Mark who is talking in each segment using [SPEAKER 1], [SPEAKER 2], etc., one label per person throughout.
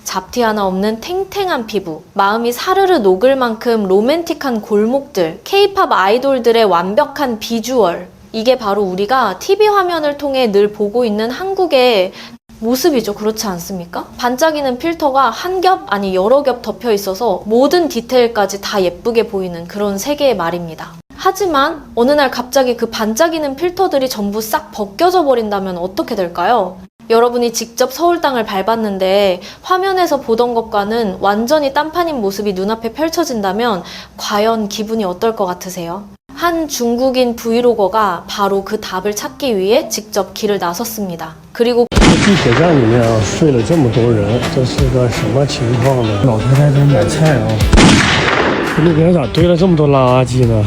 [SPEAKER 1] 잡티 하나 없는 탱탱한 피부, 마음이 사르르 녹을 만큼 로맨틱한 골목들, K-팝 아이돌들의 완벽한 비주얼, 이게 바로 우리가 TV 화면을 통해 늘 보고 있는 한국의 모습이죠. 그렇지 않습니까? 반짝이는 필터가 한 겹 아니 여러 겹 덮여 있어서 모든 디테일까지 다 예쁘게 보이는 그런 세계의 말입니다. 하지만 어느 날 갑자기 그 반짝이는 필터들이 전부 싹 벗겨져 버린다면 어떻게 될까요? 여러분이 직접 서울 땅을 밟았는데 화면에서 보던 것과는 완전히 딴판인 모습이 눈앞에 펼쳐진다면 과연 기분이 어떨 것 같으세요? 한 중국인 브이로거가 바로 그 답을 찾기 위해 직접 길을 나섰습니다. 그리고
[SPEAKER 2] 地铁站里面啊睡了这么多人，这是个什么情况呢？老太太在买菜啊，路边咋堆了这么多垃圾呢？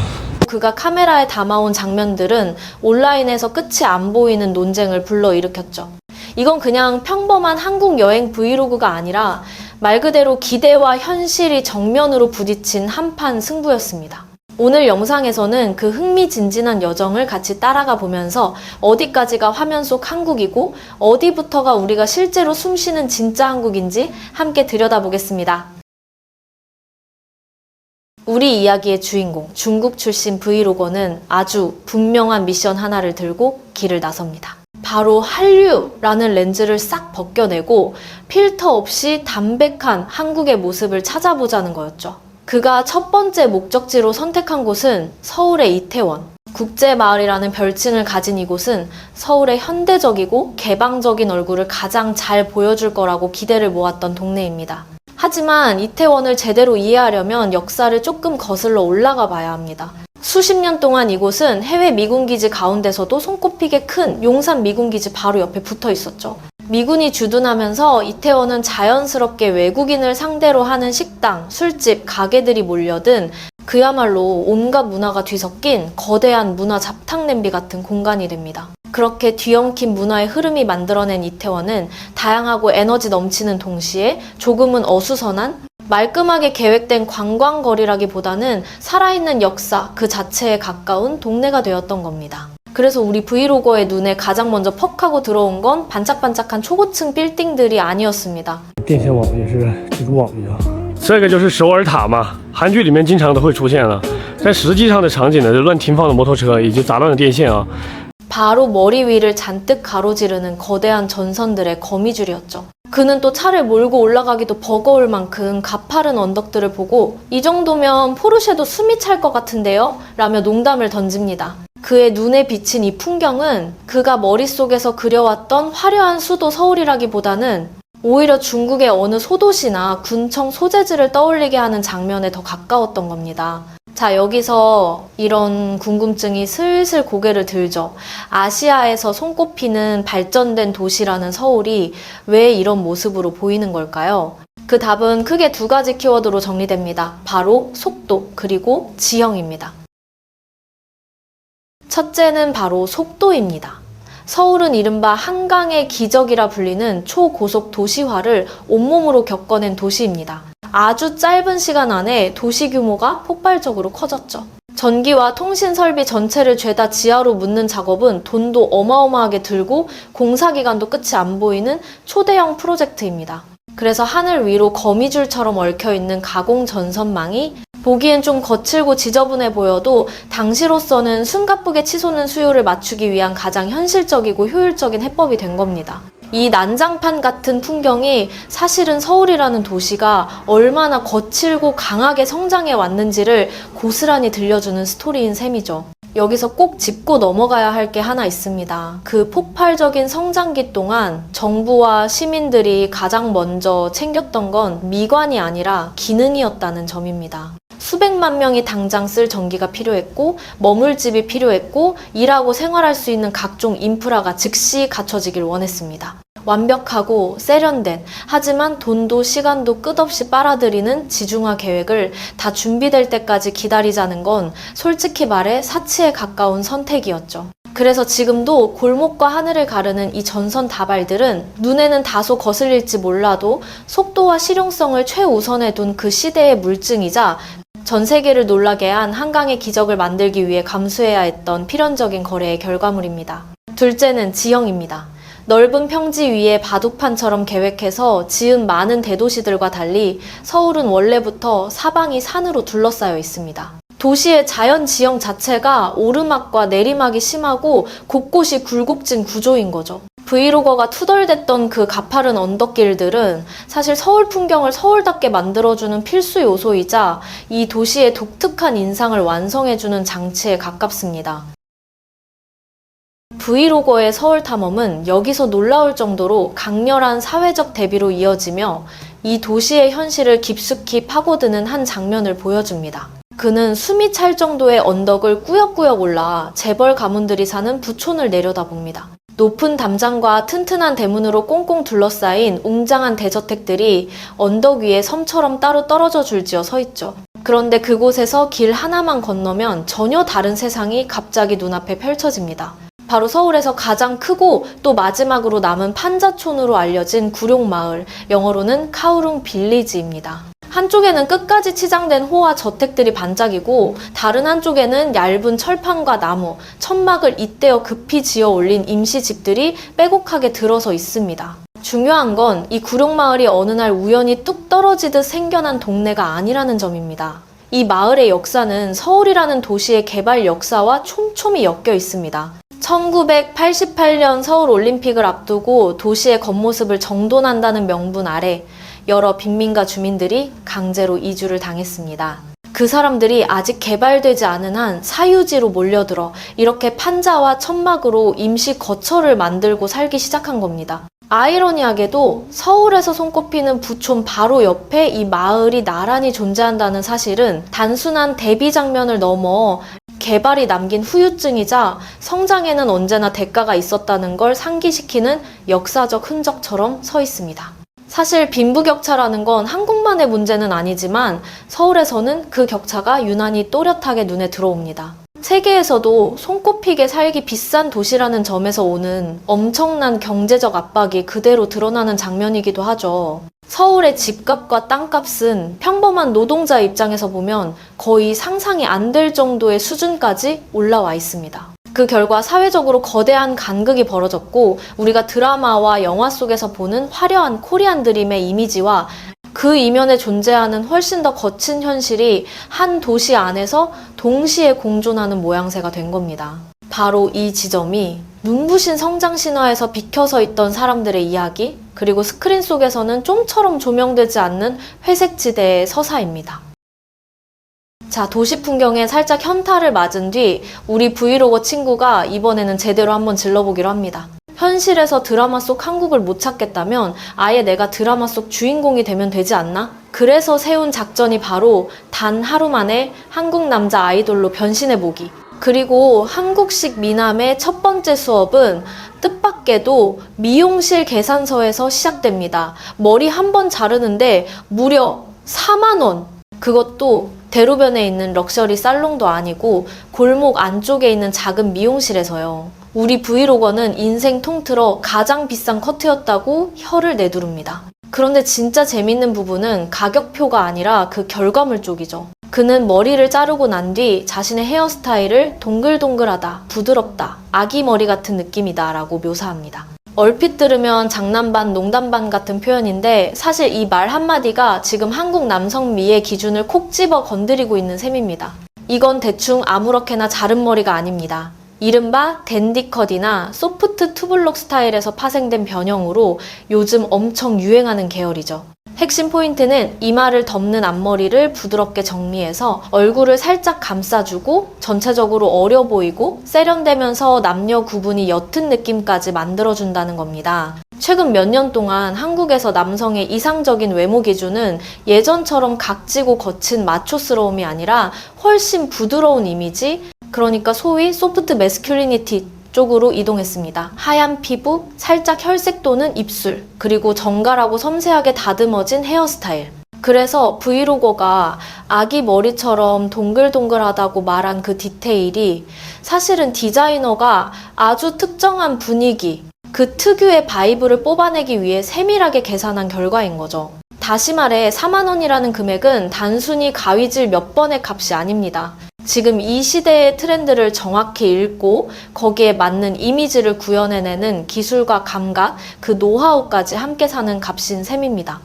[SPEAKER 1] 그가 카메라에 담아온 장면들은 온라인에서 끝이 안 보이는 논쟁을 불러일으켰죠. 이건 그냥 평범한 한국 여행 브이로그가 아니라 말 그대로 기대와 현실이 정면으로 부딪힌 한판 승부였습니다. 오늘 영상에서는 그 흥미진진한 여정을 같이 따라가 보면서 어디까지가 화면 속 한국이고 어디부터가 우리가 실제로 숨쉬는 진짜 한국인지 함께 들여다보겠습니다. 우리 이야기의 주인공, 중국 출신 브이로거는 아주 분명한 미션 하나를 들고 길을 나섭니다. 바로 한류라는 렌즈를 싹 벗겨내고 필터 없이 담백한 한국의 모습을 찾아보자는 거였죠. 그가 첫 번째 목적지로 선택한 곳은 서울의 이태원. 국제마을이라는 별칭을 가진 이곳은 서울의 현대적이고 개방적인 얼굴을 가장 잘 보여줄 거라고 기대를 모았던 동네입니다. 하지만 이태원을 제대로 이해하려면 역사를 조금 거슬러 올라가 봐야 합니다. 수십 년 동안 이곳은 해외 미군기지 가운데서도 손꼽히게 큰 용산 미군기지 바로 옆에 붙어 있었죠. 미군이 주둔하면서 이태원은 자연스럽게 외국인을 상대로 하는 식당, 술집, 가게들이 몰려든 그야말로 온갖 문화가 뒤섞인 거대한 문화 잡탕 냄비 같은 공간이 됩니다. 그렇게 뒤엉킨 문화의 흐름이 만들어낸 이태원은 다양하고 에너지 넘치는 동시에 조금은 어수선한 말끔하게 계획된 관광거리라기보다는 살아있는 역사 그 자체에 가까운 동네가 되었던 겁니다. 그래서 우리 브이로거의 눈에 가장 먼저 퍽 하고 들어온 건 반짝반짝한 초고층 빌딩들이 아니었습니다.
[SPEAKER 2] 电线网也是蜘蛛网一样。
[SPEAKER 3] 这个就是首尔塔嘛，韩剧里面经常都会出现了。但实际上的场景呢，乱停放的摩托车以及杂乱的电线啊。
[SPEAKER 1] 바로 머리 위를 잔뜩 가로지르는 거대한 전선들의 거미줄이었죠. 그는 또 차를 몰고 올라가기도 버거울 만큼 가파른 언덕들을 보고 이 정도면 포르쉐도 숨이 찰 것 같은데요? 라며 농담을 던집니다. 그의 눈에 비친 이 풍경은 그가 머릿속에서 그려왔던 화려한 수도 서울이라기보다는 오히려 중국의 어느 소도시나 군청 소재지를 떠올리게 하는 장면에 더 가까웠던 겁니다. 자, 여기서 이런 궁금증이 슬슬 고개를 들죠. 아시아에서 손꼽히는 발전된 도시라는 서울이 왜 이런 모습으로 보이는 걸까요? 그 답은 크게 두 가지 키워드로 정리됩니다. 바로 속도, 그리고 지형입니다. 첫째는 바로 속도입니다. 서울은 이른바 한강의 기적이라 불리는 초고속 도시화를 온몸으로 겪어낸 도시입니다. 아주 짧은 시간 안에 도시 규모가 폭발적으로 커졌죠. 전기와 통신 설비 전체를 죄다 지하로 묻는 작업은 돈도 어마어마하게 들고 공사 기간도 끝이 안 보이는 초대형 프로젝트입니다. 그래서 하늘 위로 거미줄처럼 얽혀있는 가공 전선망이 보기엔 좀 거칠고 지저분해 보여도 당시로서는 숨가쁘게 치솟는 수요를 맞추기 위한 가장 현실적이고 효율적인 해법이 된 겁니다. 이 난장판 같은 풍경이 사실은 서울이라는 도시가 얼마나 거칠고 강하게 성장해 왔는지를 고스란히 들려주는 스토리인 셈이죠. 여기서 꼭 짚고 넘어가야 할 게 하나 있습니다. 그 폭발적인 성장기 동안 정부와 시민들이 가장 먼저 챙겼던 건 미관이 아니라 기능이었다는 점입니다. 수백만 명이 당장 쓸 전기가 필요했고 머물 집이 필요했고 일하고 생활할 수 있는 각종 인프라가 즉시 갖춰지길 원했습니다. 완벽하고 세련된, 하지만 돈도 시간도 끝없이 빨아들이는 지중화 계획을 다 준비될 때까지 기다리자는 건 솔직히 말해 사치에 가까운 선택이었죠. 그래서 지금도 골목과 하늘을 가르는 이 전선 다발들은 눈에는 다소 거슬릴지 몰라도 속도와 실용성을 최우선에 둔 그 시대의 물증이자 전 세계를 놀라게 한 한강의 기적을 만들기 위해 감수해야 했던 필연적인 거래의 결과물입니다. 둘째는 지형입니다. 넓은 평지 위에 바둑판처럼 계획해서 지은 많은 대도시들과 달리 서울은 원래부터 사방이 산으로 둘러싸여 있습니다. 도시의 자연 지형 자체가 오르막과 내리막이 심하고 곳곳이 굴곡진 구조인 거죠. 브이로거가 투덜댔던 그 가파른 언덕길들은 사실 서울 풍경을 서울답게 만들어주는 필수 요소이자 이 도시의 독특한 인상을 완성해주는 장치에 가깝습니다. 브이로거의 서울 탐험은 여기서 놀라울 정도로 강렬한 사회적 대비로 이어지며 이 도시의 현실을 깊숙이 파고드는 한 장면을 보여줍니다. 그는 숨이 찰 정도의 언덕을 꾸역꾸역 올라 재벌 가문들이 사는 부촌을 내려다봅니다. 높은 담장과 튼튼한 대문으로 꽁꽁 둘러싸인 웅장한 대저택들이 언덕 위에 섬처럼 따로 떨어져 줄지어 서 있죠. 그런데 그곳에서 길 하나만 건너면 전혀 다른 세상이 갑자기 눈앞에 펼쳐집니다. 바로 서울에서 가장 크고 또 마지막으로 남은 판자촌으로 알려진 구룡마을, 영어로는 카오룽 빌리지입니다. 한쪽에는 끝까지 치장된 호화 저택들이 반짝이고 다른 한쪽에는 얇은 철판과 나무, 천막을 잇대어 급히 지어 올린 임시집들이 빼곡하게 들어서 있습니다. 중요한 건 이 구룡마을이 어느 날 우연히 뚝 떨어지듯 생겨난 동네가 아니라는 점입니다. 이 마을의 역사는 서울이라는 도시의 개발 역사와 촘촘히 엮여 있습니다. 1988년 서울 올림픽을 앞두고 도시의 겉모습을 정돈한다는 명분 아래 여러 빈민가 주민들이 강제로 이주를 당했습니다. 그 사람들이 아직 개발되지 않은 한 사유지로 몰려들어 이렇게 판자와 천막으로 임시 거처를 만들고 살기 시작한 겁니다. 아이러니하게도 서울에서 손꼽히는 부촌 바로 옆에 이 마을이 나란히 존재한다는 사실은 단순한 대비 장면을 넘어 개발이 남긴 후유증이자 성장에는 언제나 대가가 있었다는 걸 상기시키는 역사적 흔적처럼 서 있습니다. 사실 빈부격차라는 건 한국만의 문제는 아니지만 서울에서는 그 격차가 유난히 또렷하게 눈에 들어옵니다. 세계에서도 손꼽히게 살기 비싼 도시라는 점에서 오는 엄청난 경제적 압박이 그대로 드러나는 장면이기도 하죠. 서울의 집값과 땅값은 평범한 노동자 입장에서 보면 거의 상상이 안 될 정도의 수준까지 올라와 있습니다. 그 결과 사회적으로 거대한 간극이 벌어졌고 우리가 드라마와 영화 속에서 보는 화려한 코리안 드림의 이미지와 그 이면에 존재하는 훨씬 더 거친 현실이 한 도시 안에서 동시에 공존하는 모양새가 된 겁니다. 바로 이 지점이 눈부신 성장 신화에서 비켜서 있던 사람들의 이야기, 그리고 스크린 속에서는 좀처럼 조명되지 않는 회색 지대의 서사입니다. 자, 도시 풍경에 살짝 현타를 맞은 뒤 우리 브이로거 친구가 이번에는 제대로 한번 질러보기로 합니다. 현실에서 드라마 속 한국을 못 찾겠다면 아예 내가 드라마 속 주인공이 되면 되지 않나? 그래서 세운 작전이 바로 단 하루 만에 한국 남자 아이돌로 변신해보기. 그리고 한국식 미남의 첫 번째 수업은 뜻밖에도 미용실 계산서에서 시작됩니다. 머리 한 번 자르는데 무려 4만 원! 그것도 대로변에 있는 럭셔리 살롱도 아니고 골목 안쪽에 있는 작은 미용실에서요. 우리 브이로거는 인생 통틀어 가장 비싼 커트였다고 혀를 내두릅니다. 그런데 진짜 재밌는 부분은 가격표가 아니라 그 결과물 쪽이죠. 그는 머리를 자르고 난 뒤 자신의 헤어스타일을 동글동글하다, 부드럽다, 아기 머리 같은 느낌이다 라고 묘사합니다. 얼핏 들으면 장난 반 농담 반 같은 표현인데 사실 이 말 한마디가 지금 한국 남성 미의 기준을 콕 집어 건드리고 있는 셈입니다. 이건 대충 아무렇게나 자른 머리가 아닙니다. 이른바 댄디컷이나 소프트 투블럭 스타일에서 파생된 변형으로 요즘 엄청 유행하는 계열이죠. 핵심 포인트는 이마를 덮는 앞머리를 부드럽게 정리해서 얼굴을 살짝 감싸주고 전체적으로 어려 보이고 세련되면서 남녀 구분이 옅은 느낌까지 만들어준다는 겁니다. 최근 몇 년 동안 한국에서 남성의 이상적인 외모 기준은 예전처럼 각지고 거친 마초스러움이 아니라 훨씬 부드러운 이미지, 그러니까 소위 소프트 매스큘리니티 쪽으로 이동했습니다. 하얀 피부, 살짝 혈색 도는 입술, 그리고 정갈하고 섬세하게 다듬어진 헤어스타일. 그래서 브이로거가 아기 머리처럼 동글동글하다고 말한 그 디테일이 사실은 디자이너가 아주 특정한 분위기, 그 특유의 바이브를 뽑아내기 위해 세밀하게 계산한 결과인 거죠. 다시 말해 4만 원이라는 금액은 단순히 가위질 몇 번의 값이 아닙니다. 지금 이 시대의 트렌드를 정확히 읽고 거기에 맞는 이미지를 구현해내는 기술과 감각, 그 노하우까지 함께 사는 값인 셈입니다.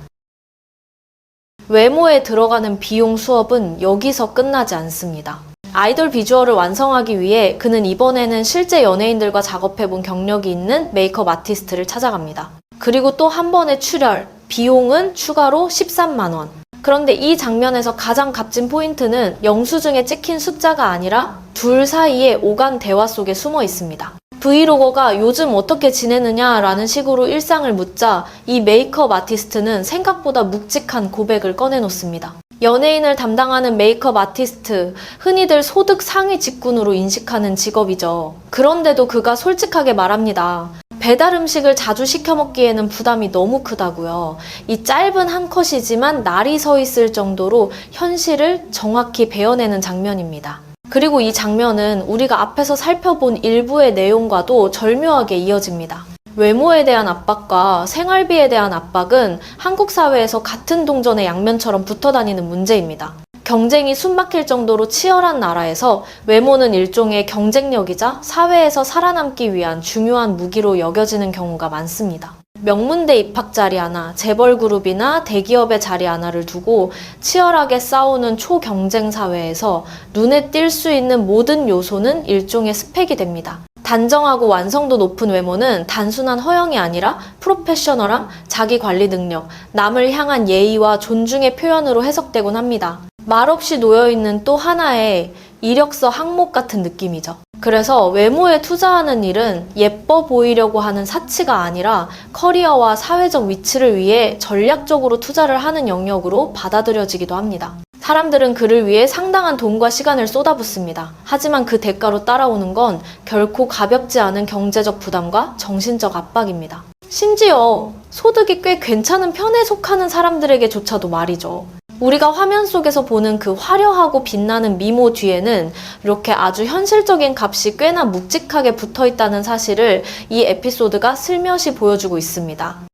[SPEAKER 1] 외모에 들어가는 비용 수업은 여기서 끝나지 않습니다. 아이돌 비주얼을 완성하기 위해 그는 이번에는 실제 연예인들과 작업해본 경력이 있는 메이크업 아티스트를 찾아갑니다. 그리고 또 한 번의 출혈, 비용은 추가로 13만 원. 그런데 이 장면에서 가장 값진 포인트는 영수증에 찍힌 숫자가 아니라 둘 사이의 오간 대화 속에 숨어 있습니다. 브이로거가 요즘 어떻게 지내느냐라는 식으로 일상을 묻자 이 메이크업 아티스트는 생각보다 묵직한 고백을 꺼내놓습니다. 연예인을 담당하는 메이크업 아티스트, 흔히들 소득 상위 직군으로 인식하는 직업이죠. 그런데도 그가 솔직하게 말합니다. 배달 음식을 자주 시켜 먹기에는 부담이 너무 크다고요. 이 짧은 한 컷이지만 날이 서 있을 정도로 현실을 정확히 베어내는 장면입니다. 그리고 이 장면은 우리가 앞에서 살펴본 일부의 내용과도 절묘하게 이어집니다. 외모에 대한 압박과 생활비에 대한 압박은 한국 사회에서 같은 동전의 양면처럼 붙어 다니는 문제입니다. 경쟁이 숨막힐 정도로 치열한 나라에서 외모는 일종의 경쟁력이자 사회에서 살아남기 위한 중요한 무기로 여겨지는 경우가 많습니다. 명문대 입학 자리 하나, 재벌 그룹이나 대기업의 자리 하나를 두고 치열하게 싸우는 초경쟁 사회에서 눈에 띌 수 있는 모든 요소는 일종의 스펙이 됩니다. 단정하고 완성도 높은 외모는 단순한 허영이 아니라 프로페셔널함, 자기 관리 능력, 남을 향한 예의와 존중의 표현으로 해석되곤 합니다. 말없이 놓여있는 또 하나의 이력서 항목 같은 느낌이죠. 그래서 외모에 투자하는 일은 예뻐 보이려고 하는 사치가 아니라 커리어와 사회적 위치를 위해 전략적으로 투자를 하는 영역으로 받아들여지기도 합니다. 사람들은 그를 위해 상당한 돈과 시간을 쏟아붓습니다. 하지만 그 대가로 따라오는 건 결코 가볍지 않은 경제적 부담과 정신적 압박입니다. 심지어 소득이 꽤 괜찮은 편에 속하는 사람들에게조차도 말이죠. 우리가 화면 속에서 보는 그 화려하고 빛나는 미모 뒤에는 이렇게 아주 현실적인 값이 꽤나 묵직하게 붙어 있다는 사실을 이 에피소드가 슬며시 보여주고 있습니다.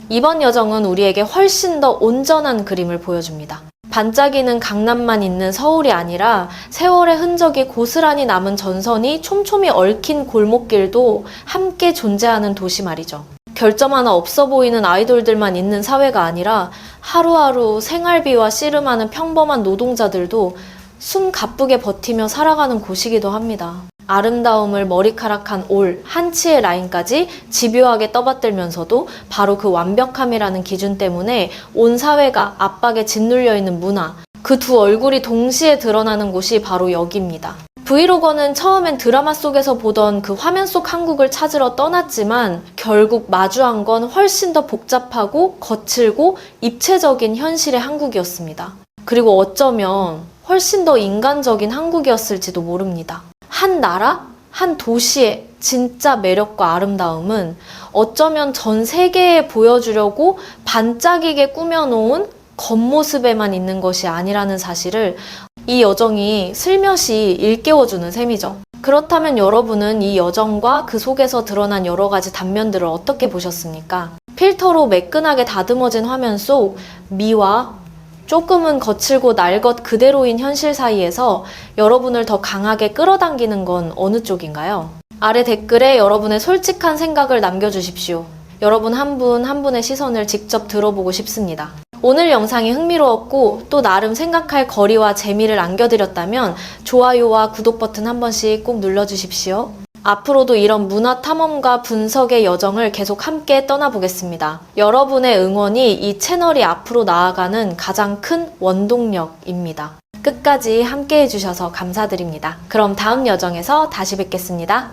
[SPEAKER 1] 이번 여정은 우리에게 훨씬 더 온전한 그림을 보여줍니다. 반짝이는 강남만 있는 서울이 아니라 세월의 흔적이 고스란히 남은 전선이 촘촘히 얽힌 골목길도 함께 존재하는 도시 말이죠. 결점 하나 없어 보이는 아이돌들만 있는 사회가 아니라 하루하루 생활비와 씨름하는 평범한 노동자들도 숨 가쁘게 버티며 살아가는 곳이기도 합니다. 아름다움을 머리카락 올 한치의 라인까지 집요하게 떠받들면서도 바로 그 완벽함이라는 기준 때문에 온 사회가 압박에 짓눌려 있는 문화, 그 두 얼굴이 동시에 드러나는 곳이 바로 여기입니다. 브이로거는 처음엔 드라마 속에서 보던 그 화면 속 한국을 찾으러 떠났지만 결국 마주한 건 훨씬 더 복잡하고 거칠고 입체적인 현실의 한국이었습니다. 그리고 어쩌면 훨씬 더 인간적인 한국이었을지도 모릅니다. 한 나라, 한 도시의 진짜 매력과 아름다움은 어쩌면 전 세계에 보여주려고 반짝이게 꾸며놓은 겉모습에만 있는 것이 아니라는 사실을 이 여정이 슬며시 일깨워주는 셈이죠. 그렇다면 여러분은 이 여정과 그 속에서 드러난 여러 가지 단면들을 어떻게 보셨습니까? 필터로 매끈하게 다듬어진 화면 속 미와 조금은 거칠고 날 것 그대로인 현실 사이에서 여러분을 더 강하게 끌어당기는 건 어느 쪽인가요? 아래 댓글에 여러분의 솔직한 생각을 남겨주십시오. 여러분 한 분 한 분의 시선을 직접 들어보고 싶습니다. 오늘 영상이 흥미로웠고 또 나름 생각할 거리와 재미를 안겨드렸다면 좋아요와 구독 버튼 한 번씩 꼭 눌러주십시오. 앞으로도 이런 문화 탐험과 분석의 여정을 계속 함께 떠나보겠습니다. 여러분의 응원이 이 채널이 앞으로 나아가는 가장 큰 원동력입니다. 끝까지 함께 해주셔서 감사드립니다. 그럼 다음 여정에서 다시 뵙겠습니다.